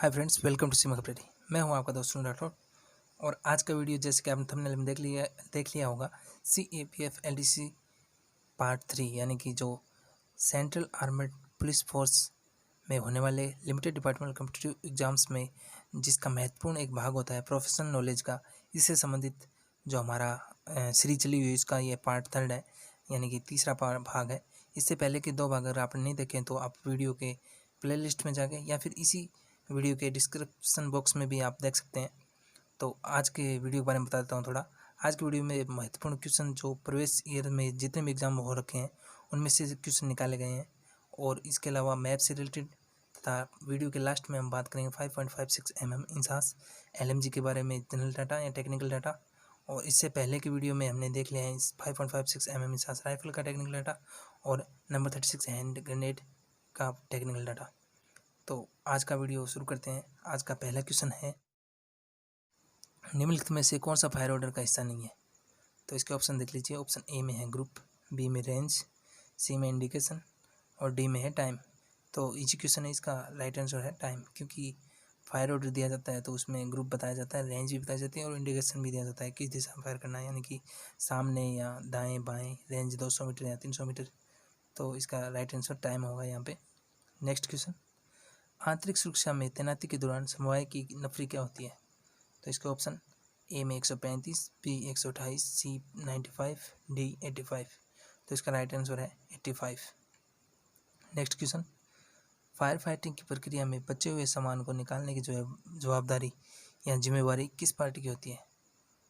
Hi friends, welcome to सीमा कपरेटी। मैं हूं आपका दोस्त राठौर और आज का वीडियो जैसे कि आपने थंबनेल में देख लिया होगा, CAPF LDC पार्ट 3 यानी कि जो सेंट्रल आर्मड पुलिस फोर्स में होने वाले लिमिटेड डिपार्टमेंट कॉम्पिटिटिव एग्जाम्स में जिसका महत्वपूर्ण एक भाग होता है प्रोफेशनल नॉलेज का, इससे संबंधित जो हमारा सीरीज चली हुई है इसका ये पार्ट 3 है, यानी कि तीसरा भाग है। इससे पहले के 2 भाग अगर आपने नहीं देखे तो आप वीडियो के प्लेलिस्ट में जाके या फिर इसी वीडियो के डिस्क्रिप्शन बॉक्स में भी आप देख सकते हैं। तो आज के वीडियो के बारे में बता देता हूँ थोड़ा। आज के वीडियो में महत्वपूर्ण क्वेश्चन जो प्रीवियस ईयर में जितने भी एग्जाम हो रखे हैं उनमें से क्वेश्चन निकाले गए हैं, और इसके अलावा मैप से रिलेटेड तथा वीडियो के लास्ट में हम बात करेंगे 5.56 mm इंसास LMG के बारे में, जनरल डाटा या टेक्निकल डाटा। और इससे पहले की वीडियो में हमने देख लिया है 5.56 mm इंसास राइफल का टेक्निकल डाटा और नंबर 36 हैंड ग्रेनेड का टेक्निकल डाटा। तो आज का वीडियो शुरू करते हैं। आज का पहला क्वेश्चन है, निम्नलिखित में से कौन सा फायर ऑर्डर का हिस्सा नहीं है? तो इसके ऑप्शन देख लीजिए। ऑप्शन ए में है ग्रुप, बी में रेंज, सी में इंडिकेशन और डी में है टाइम। तो इजी क्वेश्चन है, इसका राइट आंसर है टाइम, क्योंकि फायर ऑर्डर दिया जाता है तो उसमें ग्रुप बताया जाता है, रेंज भी बताई जाती है और इंडिकेशन भी दिया जाता है किस दिशा में फायर करना है, यानी कि सामने या दाएँ बाएँ, रेंज 200 मीटर या 300 मीटर। तो इसका राइट आंसर टाइम होगा यहाँ पे। नेक्स्ट क्वेश्चन, आंतरिक सुरक्षा में तैनाती के दौरान समवाय की नफरी क्या होती है? तो इसके ऑप्शन ए में 135, बी 128, सी 95, डी 85। तो इसका राइट आंसर है 85। नेक्स्ट क्वेश्चन, फायर फाइटिंग की प्रक्रिया में बचे हुए सामान को निकालने की जो है जवाबदारी या जिम्मेवारी किस पार्टी की होती है?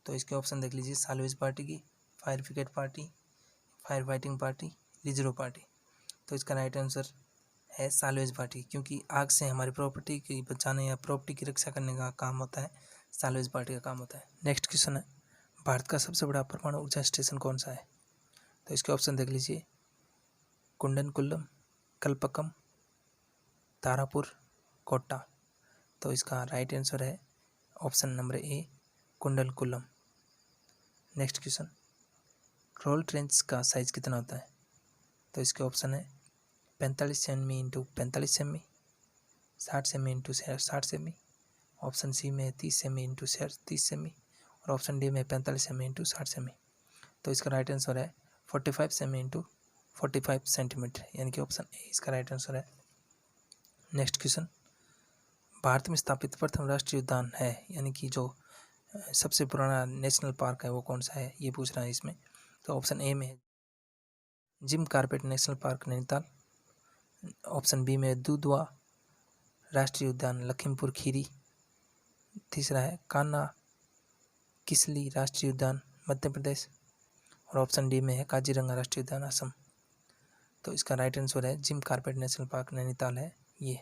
तो इसके ऑप्शन देख लीजिए। साल्वेज पार्टी की, fire brigade party, fire fighting party, reserve party. तो इसका राइट आंसर है साल्वेज पार्टी, क्योंकि आग से हमारी प्रॉपर्टी की बचाने या प्रॉपर्टी की रक्षा करने का काम होता है, साल्वेज पार्टी का काम होता है। नेक्स्ट क्वेश्चन है, भारत का सबसे बड़ा परमाणु ऊर्जा स्टेशन कौन सा है? तो इसके ऑप्शन देख लीजिए। कुंडनकुलम, कल्पकम, तारापुर, कोटा। तो इसका राइट आंसर है option number A, Kudankulam. Next question, roll trench का साइज कितना होता है? तो इसके ऑप्शन है 45 सेमी इंटू 45 सेमी, 60 सेमी इंटू 60 सेमी, ऑप्शन सी में 30 सेमी इंटू 30 सेमी और ऑप्शन डी में 45 सेमी इंटू 60 सेमी। तो इसका राइट आंसर है 45 सेमी इंटू 45 सेंटीमीटर, यानी कि ऑप्शन ए इसका राइट आंसर है। नेक्स्ट क्वेश्चन, भारत में स्थापित प्रथम राष्ट्रीय उद्यान है, यानी कि जो सबसे पुराना नेशनल पार्क है वो कौन सा है, ये पूछ रहा है इसमें। तो ऑप्शन ए में है Jim Corbett national park Nainital, option B में दुधवा राष्ट्रीय उद्यान लखीमपुर खीरी, तीसरा है कान्हा किसली राष्ट्रीय उद्यान मध्य प्रदेश और ऑप्शन डी में है काजीरंगा राष्ट्रीय उद्यान असम। तो इसका राइट आंसर है Jim Corbett national park Nainital है ये।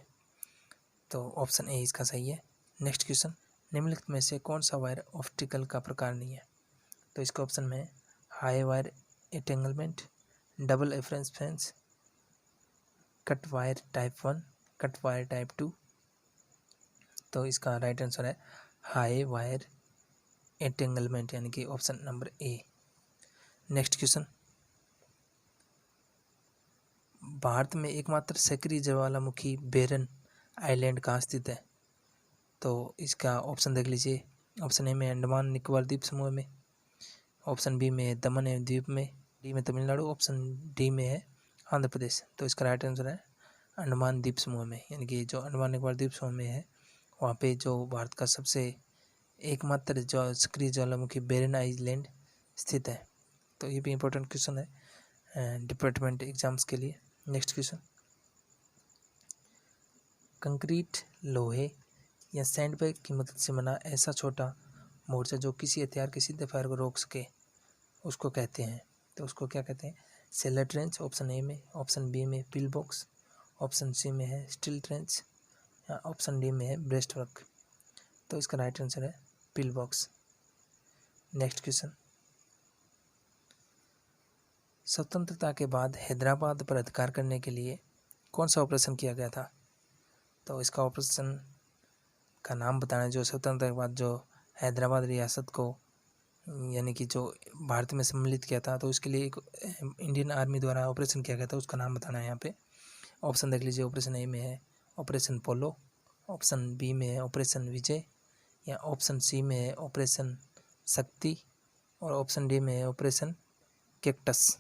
तो ऑप्शन ए इसका सही है। नेक्स्ट क्वेश्चन, निम्नलिखित में से कौन सा वायर ऑप्टिकल का प्रकार नहीं है? तो इसके ऑप्शन में है high wire entanglement, double reference fence, cut wire type 1, cut wire type 2। तो इसका राइट आंसर है हाई वायर एंटेंगलमेंट, यानी कि ऑप्शन नंबर ए। नेक्स्ट क्वेश्चन, भारत में एकमात्र सक्रिय ज्वालामुखी बेरन आइलैंड कहाँ स्थित है? तो इसका ऑप्शन देख लीजिए। ऑप्शन ए में अंडमान निकोबार द्वीप समूह में, ऑप्शन बी में दमन एवं द्वीप में, डी में तमिलनाडु, ऑप्शन डी में है आंध्र प्रदेश। तो इसका राइट आंसर है अंडमान द्वीप समूह में, यानी कि जो अंडमान निकोबार द्वीप समूह में है वहाँ पे जो भारत का सबसे एकमात्र जो सक्रिय ज्वालामुखी बेरन आइलैंड स्थित है। तो ये भी इम्पोर्टेंट क्वेश्चन है डिपार्टमेंट एग्जाम्स के लिए। नेक्स्ट क्वेश्चन, कंक्रीट, लोहे या सैंडबैग की मदद से बना ऐसा छोटा मोर्चा जो किसी हथियार के सीधे फायर को रोक सके उसको कहते हैं। तो उसको क्या कहते हैं? सेलर ट्रेंच, ऑप्शन ए में, ऑप्शन बी में पिल बॉक्स, ऑप्शन सी में है स्टील ट्रेंच या ऑप्शन डी में है ब्रेस्ट वर्क। तो इसका राइट आंसर है पिल बॉक्स। नेक्स्ट क्वेश्चन, स्वतंत्रता के बाद हैदराबाद पर अधिकार करने के लिए कौन सा ऑपरेशन किया गया था? तो इसका ऑपरेशन का नाम बताना है जो स्वतंत्रता के बाद जो हैदराबाद रियासत को यानी कि जो भारत में सम्मिलित किया था, तो उसके लिए एक इंडियन आर्मी द्वारा ऑपरेशन किया गया था, उसका नाम बताना है यहाँ पे। ऑप्शन देख लीजिए। ऑपरेशन ए में है ऑपरेशन पोलो, ऑप्शन बी में है ऑपरेशन विजय, या ऑप्शन सी में है ऑपरेशन शक्ति, और ऑप्शन डी में है ऑपरेशन कैक्टस।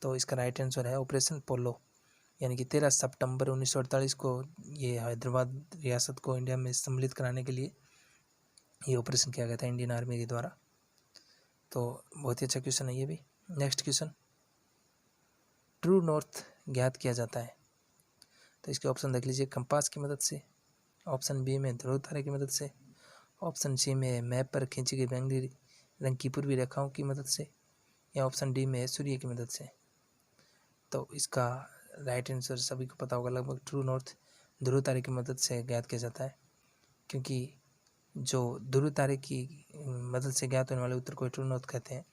तो इसका राइट आंसर है ऑपरेशन पोलो, यानी कि 13 सितंबर 1948 को ये हैदराबाद रियासत को इंडिया में सम्मिलित कराने के लिए ये ऑपरेशन किया गया था इंडियन आर्मी के द्वारा। तो बहुत ही अच्छा क्वेश्चन है ये भी। नेक्स्ट क्वेश्चन, ट्रू नॉर्थ ज्ञात किया जाता है। तो इसके ऑप्शन देख लीजिए, कंपास की मदद से, ऑप्शन बी में ध्रुव तारे की मदद से, ऑप्शन सी में मैप पर खींची गई बैंगनी रंग की पूर्वी रेखाओं की मदद से, या ऑप्शन डी में सूर्य की मदद से। तो इसका राइट आंसर सभी को पता होगा लगभग, ट्रू नॉर्थ ध्रुव तारे की मदद से ज्ञात किया जाता है, क्योंकि जो ध्रुव तारे की मदद से ज्ञात होने वाले उत्तर को ट्रू नॉर्थ कहते हैं।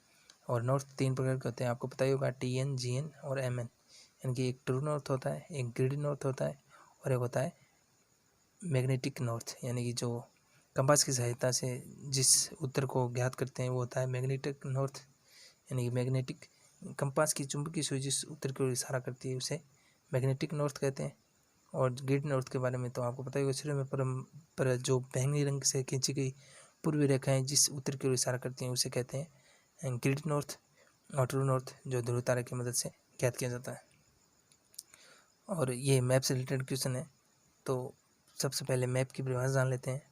और नॉर्थ 3 प्रकार के होते हैं, आपको पता ही होगा, TN, GN और MN। यानी कि एक ट्रू नॉर्थ होता है, एक ग्रिड नॉर्थ होता है, और एक होता है मैग्नेटिक नॉर्थ। यानी कि जो कंपास की सहायता से जिस उत्तर को ज्ञात करते हैं वो होता है मैग्नेटिक नॉर्थ। यानी कि मैग्नेटिक कंपास की चुंबकीय सुई जिस उत्तर की ओर इशारा करती है उसे मैग्नेटिक नॉर्थ कहते हैं। और ग्रिड नॉर्थ के बारे में तो आपको पता ही होगा, सूर्य में पर जो बैंगनी रंग से खींची गई पूर्वी रेखाएं जिस उत्तर की ओर इशारा करती हैं उसे कहते हैं ग्रिड नॉर्थ। और ट्रू नॉर्थ जो ध्रुव तारे की मदद से ज्ञात किया जाता है। और ये मैप से रिलेटेड क्वेश्चन है, तो सबसे पहले मैप की परिभाषा जान लेते हैं।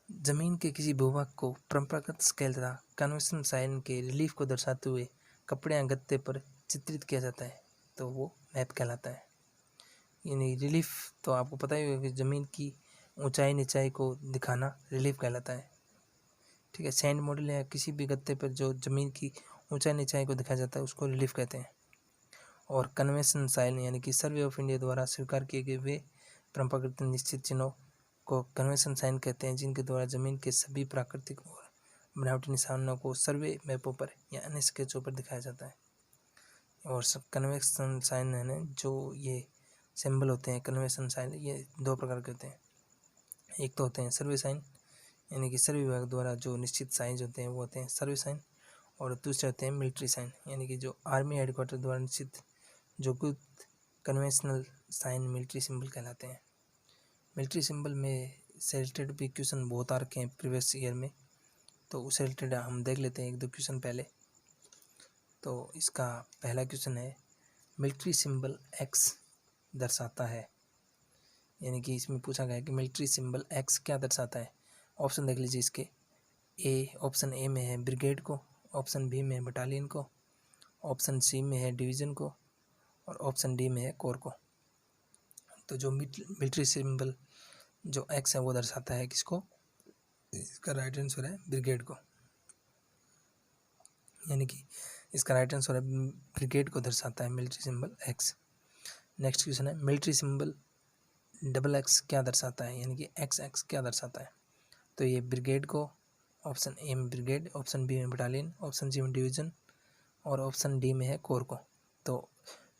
जमीन के किसी भूभाग को परंपरागत स्केल तथा कन्वेंशन साइन के रिलीफ को दर्शाते हुए कपड़े या गत्ते पर चित्रित किया जाता है, तो वो मैप कहलाता है। यानी रिलीफ तो आपको पता ही होगा कि ज़मीन की ऊंचाई नीचाई को दिखाना रिलीफ कहलाता है। ठीक है, सैंड मॉडल या किसी भी गत्ते पर जो ज़मीन की ऊंचाई नीचाई को दिखाया जाता है उसको रिलीफ कहते हैं। और कन्वेंशन साइन यानी कि सर्वे ऑफ इंडिया द्वारा स्वीकार किए गए वे परंपरागत निश्चित चिन्हों को कन्वेंशन साइन कहते हैं, जिनके द्वारा ज़मीन के सभी प्राकृतिक और बनावटी निशानों को सर्वे मैपों पर या अन्य स्केचों पर दिखाया जाता है। और कन्वेंशन साइन है ना, जो ये सिंबल होते हैं कन्वेंशन साइन, ये 2 प्रकार के होते हैं। एक तो होते हैं सर्वे साइन, यानी कि सर्वे विभाग द्वारा जो निश्चित साइंस होते हैं वो होते हैं सर्वे साइन। और दूसरे होते हैं मिलिट्री साइन, यानी कि जो आर्मी हेडक्वार्टर द्वारा निश्चित जो कुछ कन्वेंशनल साइन मिलिट्री सिंबल कहलाते हैं। मिलिट्री सिंबल में से रिलेटेड भी क्वेश्चन बहुत आ रखे हैं प्रीवियस ईयर में, तो उससे रिलेटेड हम देख लेते हैं 1-2 क्वेश्चन पहले। तो इसका पहला क्वेश्चन है, मिलिट्री सिंबल X दर्शाता है। यानी कि इसमें पूछा गया है कि मिलिट्री सिंबल X क्या दर्शाता है। ऑप्शन देख लीजिए इसके, ऑप्शन ए में है ब्रिगेड को, ऑप्शन बी में है बटालियन को, ऑप्शन सी में है डिवीज़न को, और ऑप्शन डी में है कोर को। तो जो मिलिट्री सिंबल जो X है वो दर्शाता है किसको, इसका राइट आंसर है ब्रिगेड को। यानी कि इसका राइट आंसर है ब्रिगेड को दर्शाता है military symbol X। Next question है, मिलिट्री सिंबल XX क्या दर्शाता है, यानी कि XX क्या दर्शाता है। तो ये ब्रिगेड को, ऑप्शन ए में ब्रिगेड, ऑप्शन बी में बटालियन, ऑप्शन सी में डिवीज़न, और ऑप्शन डी में है कोर को। तो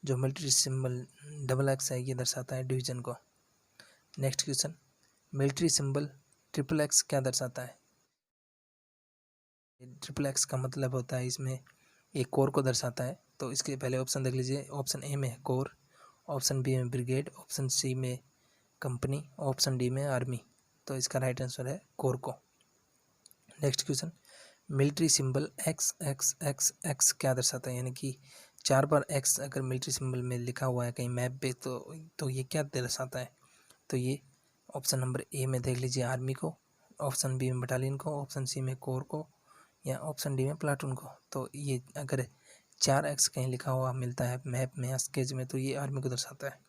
जो मिलिट्री सिंबल XX है ये दर्शाता है डिवीज़न को। Next question, military symbol XXX क्या दर्शाता है। XXX का मतलब होता है इसमें एक कोर को दर्शाता है। तो इसके पहले ऑप्शन देख लीजिए, ऑप्शन ए में है कोर, ऑप्शन बी में ब्रिगेड, ऑप्शन सी में कंपनी, ऑप्शन डी में आर्मी। तो इसका राइट आंसर है कोर को। Next question, military symbol XXXX क्या दर्शाता है, यानी कि 4 बार X अगर मिलिट्री सिंबल में लिखा हुआ है कहीं मैप पे तो ये क्या दर्शाता है। तो ये ऑप्शन नंबर ए में देख लीजिए आर्मी को, ऑप्शन बी में बटालियन को, ऑप्शन सी में कोर को, या ऑप्शन डी में प्लाटून को। तो ये अगर 4X कहीं लिखा हुआ मिलता है मैप में या स्केच में तो ये आर्मी को दर्शाता है।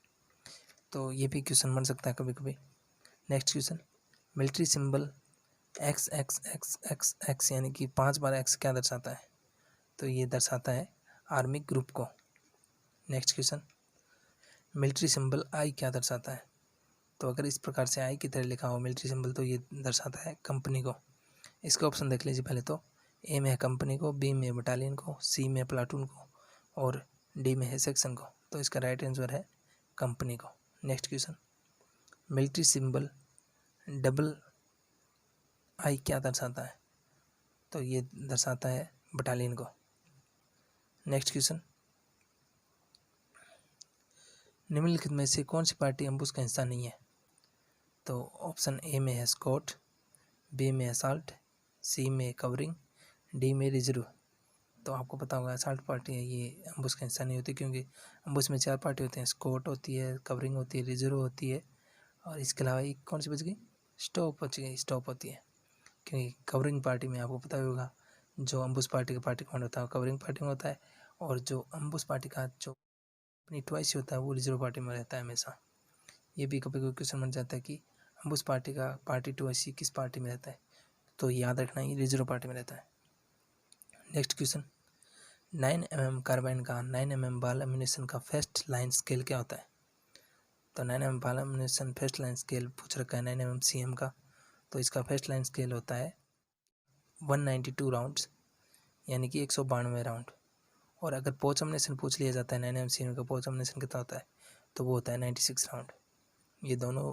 तो ये भी क्वेश्चन बन सकता है कभी कभी। Next question, military symbol XXXXX यानी कि 5 बार X क्या दर्शाता है। तो ये दर्शाता है आर्मी ग्रुप को। Next question, military symbol I क्या दर्शाता है। तो अगर इस प्रकार से I की तरह लिखा हो मिलिट्री सिंबल तो ये दर्शाता है कंपनी को। इसका ऑप्शन देख लीजिए पहले, तो ए में है कंपनी को, बी में बटालियन को, सी में प्लाटून को, और डी में है सेक्शन को। तो इसका राइट आंसर है कंपनी को। Next question, military symbol II क्या दर्शाता है। तो ये दर्शाता है बटालियन को। नेक्स्ट क्वेश्चन, निम्नलिखित में से कौन सी पार्टी अम्बुश का हिस्सा नहीं है। तो ऑप्शन ए में है स्कॉट, बी में असाल्ट, सी में कवरिंग, डी में रिजर्व। तो आपको पता होगा असाल्ट पार्टी है ये अम्बुश का हिस्सा नहीं होती, क्योंकि अम्बुश में 4 पार्टी होते हैं, स्कॉट होती है, कवरिंग होती है, रिजर्व होती है, और इसके अलावा एक कौन सी बच गई, स्टॉप बच गई, स्टॉप होती है। क्योंकि कवरिंग पार्टी में आपको पता होगा जो अम्बुश पार्टी का पार्टी कमांडर होता है वो कवरिंग पार्टी में होता है, और जो अम्बुश पार्टी का जो अपनी ट्वाइस होता है वो रिजर्व पार्टी में रहता है हमेशा। ये भी कभी कभी क्वेश्चन बन जाता है कि अम्बुश पार्टी का पार्टी ट्वाइस किस पार्टी में रहता है, तो याद रखना ये रिजर्व पार्टी में रहता है। नेक्स्ट क्वेश्चन, 9mm कार्बाइन का 9mm बॉल एम्यूनेशन का फर्स्ट लाइन स्केल क्या होता है। तो 9mm ball ammunition first line scale पूछ रखा है 9mm CM का, तो इसका फर्स्ट लाइन स्केल होता है 192 राउंड्स, यानी कि 192 राउंड। और अगर पोच एम्यूनेशन पूछ लिया जाता है 9mm CM का पोच एम्यूनेशन कितना होता है, तो वो होता है 96 राउंड। ये दोनों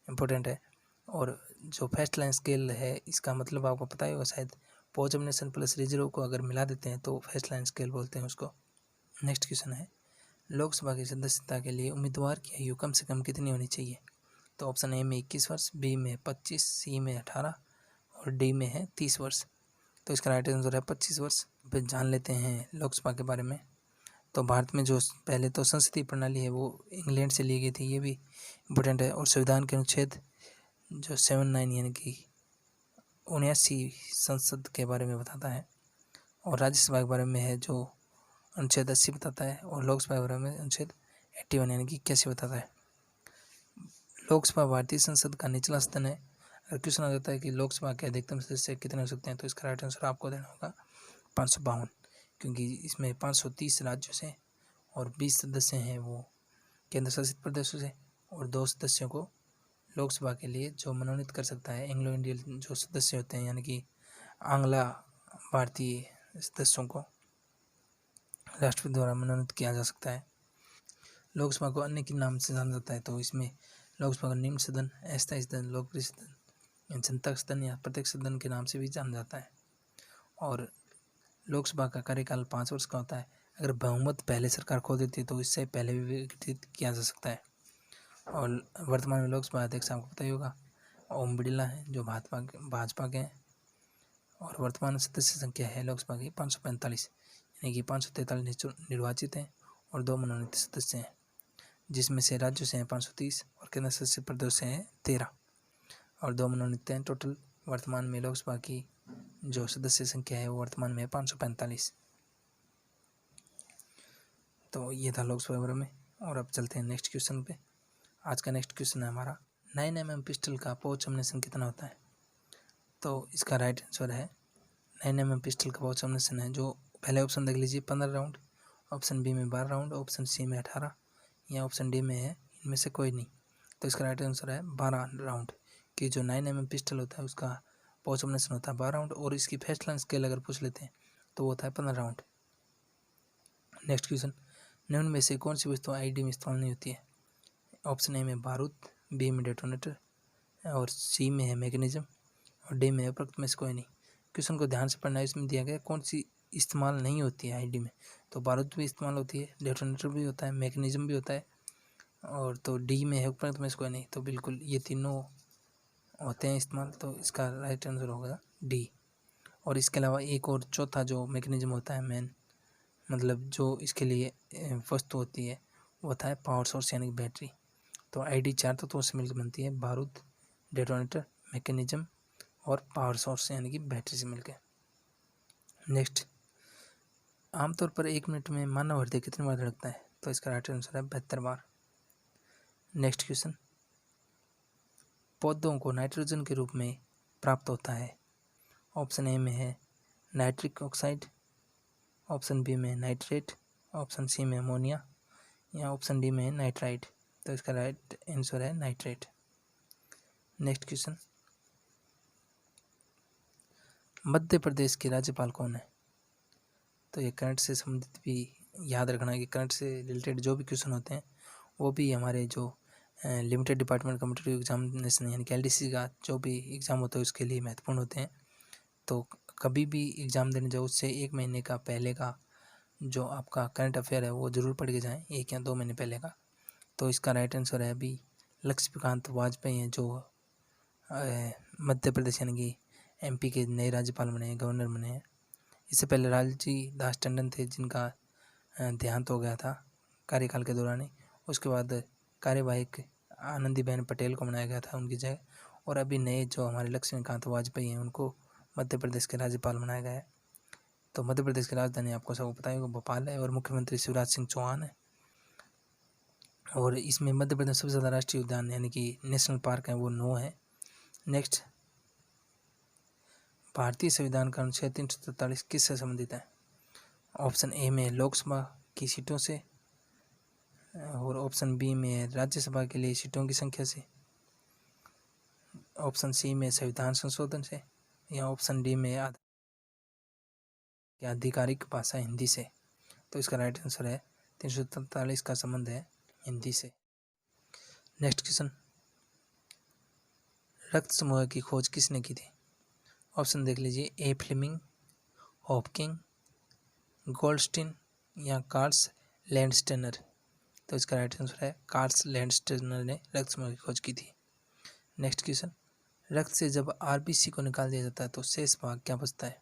इम्पोर्टेंट है। और जो फर्स्ट लाइन स्केल है इसका मतलब आपको पता ही होगा शायद, पोच एम्यूनेशन प्लस रिजर्व को अगर मिला देते हैं तो फर्स्ट लाइन स्केल बोलते हैं उसको। नेक्स्ट क्वेश्चन है, लोकसभा की सदस्यता के लिए उम्मीदवार की आयु कम से कम कितनी होनी चाहिए। तो ऑप्शन ए में 21 वर्ष, बी में 25, सी में 18 और डी में है 30 वर्ष। तो इसका राइट आंसर है 25 वर्ष। फिर जान लेते हैं लोकसभा के बारे में। तो भारत में जो पहले तो संसदीय प्रणाली है वो इंग्लैंड से ली गई थी, ये भी इम्पोर्टेंट है। और संविधान के अनुच्छेद जो 79 यानी कि 79 संसद के बारे में बताता है, और राज्यसभा के बारे में है जो अनुच्छेद 80 बताता है, और लोकसभा के बारे में अनुच्छेद 81 यानी कि 81 बताता है। लोकसभा भारतीय संसद का निचला सदन है। अगर क्वेश्चन आ जाता है कि लोकसभा के अधिकतम सदस्य कितने हो सकते हैं, तो इसका राइट आंसर आपको देना होगा 552, क्योंकि इसमें 530 राज्यों से और 20 सदस्य हैं वो केंद्र शासित प्रदेशों से, और 2 सदस्यों को लोकसभा के लिए जो मनोनीत कर सकता है एंग्लो इंडियन जो सदस्य होते हैं, यानी कि आंग्ला भारतीय सदस्यों को राष्ट्रपति द्वारा मनोनीत किया जा सकता है। लोकसभा को अन्य के नाम से जाना जाता है, तो इसमें लोकसभा का निम्न सदन, अस्थायी सदन, लोकप्रिय सदन, जनता सदन या प्रत्यक्ष सदन के नाम से भी जाना जाता है। और लोकसभा का कार्यकाल 5 वर्ष का होता है। अगर बहुमत पहले सरकार खो देती है तो इससे पहले भी विघटित किया जा सकता है। और वर्तमान में लोकसभा अध्यक्ष आपको पता ही होगा ओम बिड़ला है जो भाजपा के हैं। और वर्तमान सदस्य संख्या है लोकसभा की 545, यानी कि 543 निर्वाचित हैं और 2 मनोनीत सदस्य हैं, जिसमें से राज्यों से हैं 530 और केंद्र शासित प्रदेश से हैं 13 और 2 मनोनीत हैं। टोटल वर्तमान में लोकसभा की जो सदस्य संख्या है वो वर्तमान में 545। तो ये था लोकसभा बारे में। और अब चलते हैं नेक्स्ट क्वेश्चन पे। आज का नेक्स्ट क्वेश्चन है हमारा, 9mm पिस्टल का पोच एम्यूनेशन कितना होता है। तो इसका राइट आंसर है 9mm पिस्टल का पोच एम्यूनेशन है जो पहले ऑप्शन देख लीजिए 15 राउंड, ऑप्शन बी में 12 राउंड, ऑप्शन सी में 18 या ऑप्शन डी में है इनमें से कोई नहीं। तो इसका राइट आंसर है 12 राउंड, कि जो 9mm पिस्टल होता है उसका पोच एम्यूनेशन होता है 12 राउंड, और इसकी फर्स्ट लाइन स्केल अगर पूछ लेते हैं तो वो होता है 15 राउंड। नेक्स्ट क्वेश्चन, निम्न में से कौन सी वस्तु आईडी में इस्तेमाल नहीं होती है। ऑप्शन ए में बारूद, बी में डेटोनेटर और सी में है मैकेनिज्म और डी में है उपरोक्त में से कोई नहीं। क्वेश्चन को ध्यान से पढ़ना है, इसमें दिया गया कौन सी इस्तेमाल नहीं होती है आईडी में। तो बारूद भी इस्तेमाल होती है, डेटोनेटर भी होता है, मैकेनिज्म भी होता है, और तो डी में है उपरोक्त में से कोई नहीं। तो बिल्कुल ये तीनों होते हैं इस्तेमाल, तो इसका राइट आंसर होगा डी। और इसके अलावा एक और चौथा जो मैकेनिज्म होता है मेन, मतलब जो इसके लिए वस्तु होती है वो होता है पावर सोर्स यानी कि बैटरी। तो आईडी 4 तत्वों से मिलकर बनती है, बारूद, डेटोनेटर, मैकेनिज्म और पावर सोर्स यानी कि बैटरी से मिलकर। नेक्स्ट, आमतौर पर 1 मिनट में मानव हृदय कितनी बार धड़कता है। तो इसका राइट आंसर है 72 बार। नेक्स्ट क्वेश्चन, पौधों को नाइट्रोजन के रूप में प्राप्त होता है। ऑप्शन ए में है नाइट्रिक ऑक्साइड, ऑप्शन बी में नाइट्रेट, ऑप्शन सी में अमोनिया या ऑप्शन डी में नाइट्राइट। तो इसका राइट आंसर है nitrate. Next question, Madhya Pradesh के राज्यपाल कौन है। तो ये करंट से संबंधित भी याद रखना है कि करंट से रिलेटेड जो भी क्वेश्चन होते हैं वो भी हमारे जो लिमिटेड डिपार्टमेंट कॉम्पिटिटिव एग्जामिनेशन यानी कि LDC का जो भी एग्ज़ाम होता है उसके लिए महत्वपूर्ण होते हैं। तो कभी भी एग्ज़ाम देने जाओ उससे 1 महीने का पहले का जो आपका करंट अफेयर है वो ज़रूर पढ़ के जाएँ, 1 या 2 महीने पहले का। तो इसका राइट आंसर है अभी लक्ष्मीकांत वाजपेयी हैं जो मध्य प्रदेश यानी कि MP के नए राज्यपाल बने हैं, गवर्नर बने हैं। इससे पहले लालजी दास टंडन थे जिनका देहांत हो गया था कार्यकाल के दौरान ही। उसके बाद कार्यवाहक आनंदीबेन पटेल को बनाया गया था उनकी जगह, और अभी नए जो हमारे लक्ष्मीकांत वाजपेयी हैं उनको मध्य प्रदेश के राज्यपाल बनाया गया है। तो मध्य प्रदेश की राजधानी आपको सबको पता है वो भोपाल है, और मुख्यमंत्री शिवराज सिंह चौहान है। और इसमें मध्य प्रदेश में सबसे ज़्यादा राष्ट्रीय उद्यान यानी कि नेशनल पार्क हैं वो 9 है। नेक्स्ट, भारतीय संविधान का अनुच्छेद 343 किससे संबंधित है? ऑप्शन ए में लोकसभा की सीटों से, और ऑप्शन बी में राज्यसभा के लिए सीटों की संख्या से, ऑप्शन सी में संविधान संशोधन से, या ऑप्शन डी में आधिकारिक भाषा हिंदी से। तो इसका राइट आंसर है 343 का संबंध है हिंदी से। नेक्स्ट क्वेश्चन, रक्त समूह की खोज किसने की थी? ऑप्शन देख लीजिए, ए फ्लेमिंग, हॉपकिंग, गोल्डस्टीन या कार्ल्स लैंडस्टेनर। तो इसका राइट आंसर है कार्ल्स लैंडस्टेनर ने रक्त समूह की खोज की थी। नेक्स्ट क्वेश्चन, रक्त से जब RBC को निकाल दिया जाता है तो शेष भाग क्या बचता है?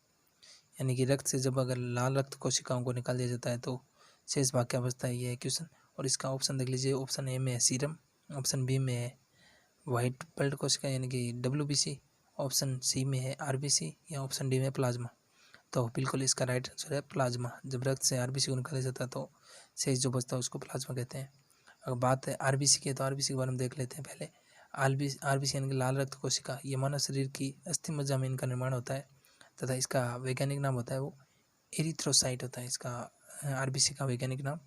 यानी कि रक्त से जब अगर लाल रक्त कोशिकाओं को निकाल दिया जाता है तो शेष भाग क्या बचता है, ये है क्वेश्चन। और इसका ऑप्शन देख लीजिए, ऑप्शन ए में है सीरम, ऑप्शन बी में है वाइट ब्लड कोशिका यानी कि WBC, ऑप्शन सी में है RBC, या ऑप्शन डी में प्लाज्मा। तो बिल्कुल इसका राइट आंसर है प्लाज्मा। जब रक्त से RBC को निकाला जाता है तो शेष जो बचता है उसको प्लाज्मा कहते हैं। अगर बात है RBC की, तो RBC के बारे में देख लेते हैं पहले। RBC यानी कि लाल रक्त कोशिका, ये मानव शरीर की अस्थि मज्जा में इनका निर्माण होता है, तथा इसका वैज्ञानिक नाम होता है वो एरिथ्रोसाइट होता है इसका RBC का वैज्ञानिक नाम।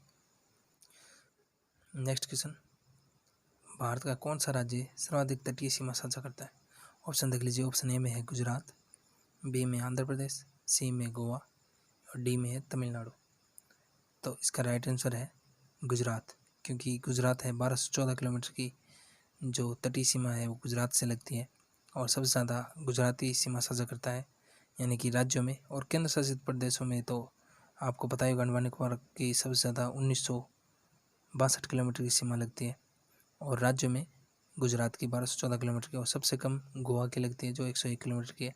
नेक्स्ट क्वेश्चन, भारत का कौन सा राज्य सर्वाधिक तटीय सीमा साझा करता है? ऑप्शन देख लीजिए, ऑप्शन ए में है गुजरात, बी में आंध्र प्रदेश, सी में गोवा, और डी में है तमिलनाडु। तो इसका राइट आंसर है गुजरात, क्योंकि गुजरात है 1214 किलोमीटर की जो तटीय सीमा है वो गुजरात से लगती है, और सबसे ज़्यादा गुजराती सीमा साझा करता है यानी कि राज्यों में। और केंद्र शासित प्रदेशों में तो आपको पता ही, अंडमान निकोबार की सबसे ज़्यादा 1962 किलोमीटर की सीमा लगती है, और राज्यों में गुजरात की 1214 किलोमीटर की, और सबसे कम गोवा की लगती है जो 101 किलोमीटर की है।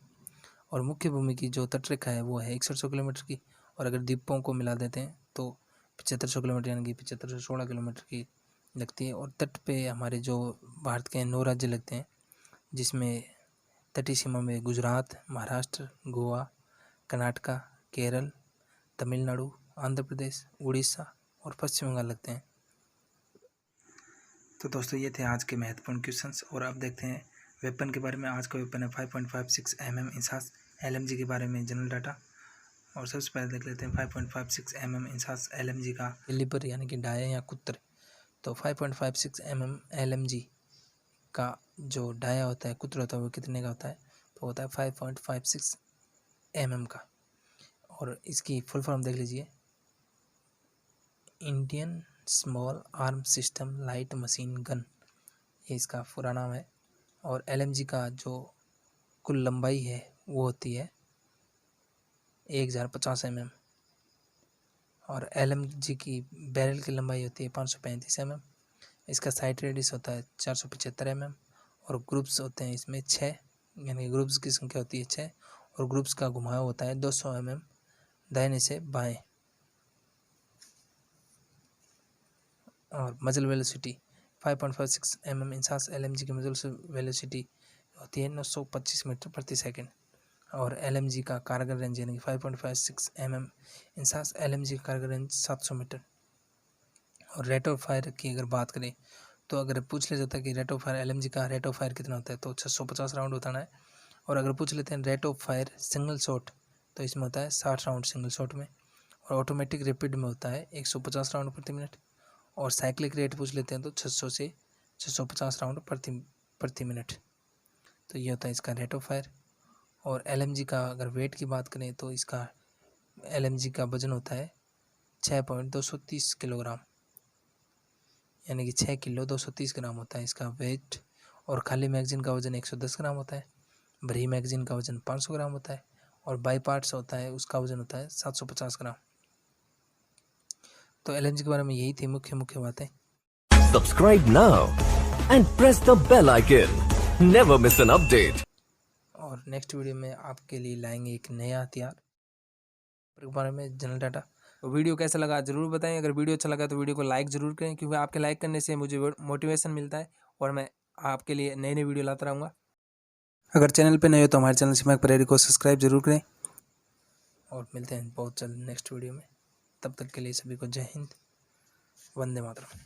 और मुख्य भूमि की जो तटरेखा है वो है 6100 किलोमीटर की, और अगर द्वीपों को मिला देते हैं तो 7500 किलोमीटर यानी कि 7516 किलोमीटर की लगती है। और तट पे हमारे जो भारत के 9 राज्य लगते हैं, जिसमें तटीय सीमा में गुजरात, महाराष्ट्र, गोवा, कर्नाटका, केरल, तमिलनाडु, आंध्र प्रदेश, उड़ीसा और पश्चिम बंगाल लगते हैं। तो दोस्तों ये थे आज के महत्वपूर्ण क्वेश्चंस। और अब देखते हैं वेपन के बारे में। आज का वेपन है 5.56 mm इंसास LMG के बारे में जनरल डाटा। और सबसे पहले देख लेते हैं 5.56 mm इंसास LMG का कैलिबर यानी कि डाया या कुत्र। तो 5.56 mm LMG का जो डाया होता है, कुत्र होता है, वो कितने का होता है? तो होता है 5.56 mm का। और इसकी फुल फॉर्म देख लीजिए, Indian small arm system light machine gun, ये इसका पूरा नाम है। और LMG का जो कुल लंबाई है वो होती है 1050 mm, और LMG की बैरल की लंबाई होती है 535 mm। इसका साइड रेडियस होता है 475 mm, और ग्रुप्स होते हैं इसमें 6, यानी ग्रुप्स की संख्या होती है 6, और ग्रुप्स का घुमाव होता है 200 mm दाहिने से बाएं। और मजल वेलोसिटी 5.56 mm इंसास LMG की मजल वेलोसिटी होती है 925 मीटर प्रति सेकंड। और LMG का कारगर रेंज यानी कि 5.56 mm इंसास LMG का कारगर रेंज 700 मीटर। और रेट ऑफ फायर की अगर बात करें तो अगर पूछ लिया जाता है कि रेट ऑफ फायर LMG का रेट ऑफ फायर कितना होता है, तो 650 राउंड होता है। और अगर पूछ लेते हैं rate of fire single shot, तो इसमें होता है 60 राउंड सिंगल शॉट में। और ऑटोमेटिक रैपिड में होता है 150 राउंड प्रति मिनट। और साइक्लिक रेट पूछ लेते हैं तो 600 से 650 राउंड प्रति मिनट। तो ये होता है इसका रेट ऑफ फायर। और LMG का अगर वेट की बात करें तो इसका LMG का वजन होता है 6.230 किलोग्राम, यानी कि 6 किलो 230 ग्राम होता है इसका वेट। और खाली मैगजीन का वजन 110 ग्राम होता है, भरी मैगजीन का वजन 500 ग्राम होता है, और बाई पार्ट्स होता है उसका वजन होता है 750 ग्राम। तो LMG के बारे में यही थी मुख्य बातें। Subscribe now and press the bell icon. Never miss an update. और नेक्स्ट वीडियो में आपके लिए लाएंगे एक नया हथियार के बारे में, जनरल डाटा। तो वीडियो कैसा लगा ज़रूर बताएं। अगर वीडियो अच्छा लगा तो वीडियो को लाइक ज़रूर करें, क्योंकि आपके लाइक करने से मुझे मोटिवेशन मिलता है और मैं आपके लिए नए नए वीडियो लाता रहूँगा। अगर चैनल पे नए हो तो हमारे चैनल सिमाक परेरी को सब्सक्राइब जरूर करें और मिलते हैं बहुत जल्द नेक्स्ट वीडियो में। तब तक के लिए सभी को जय हिंद, वंदे मातरम।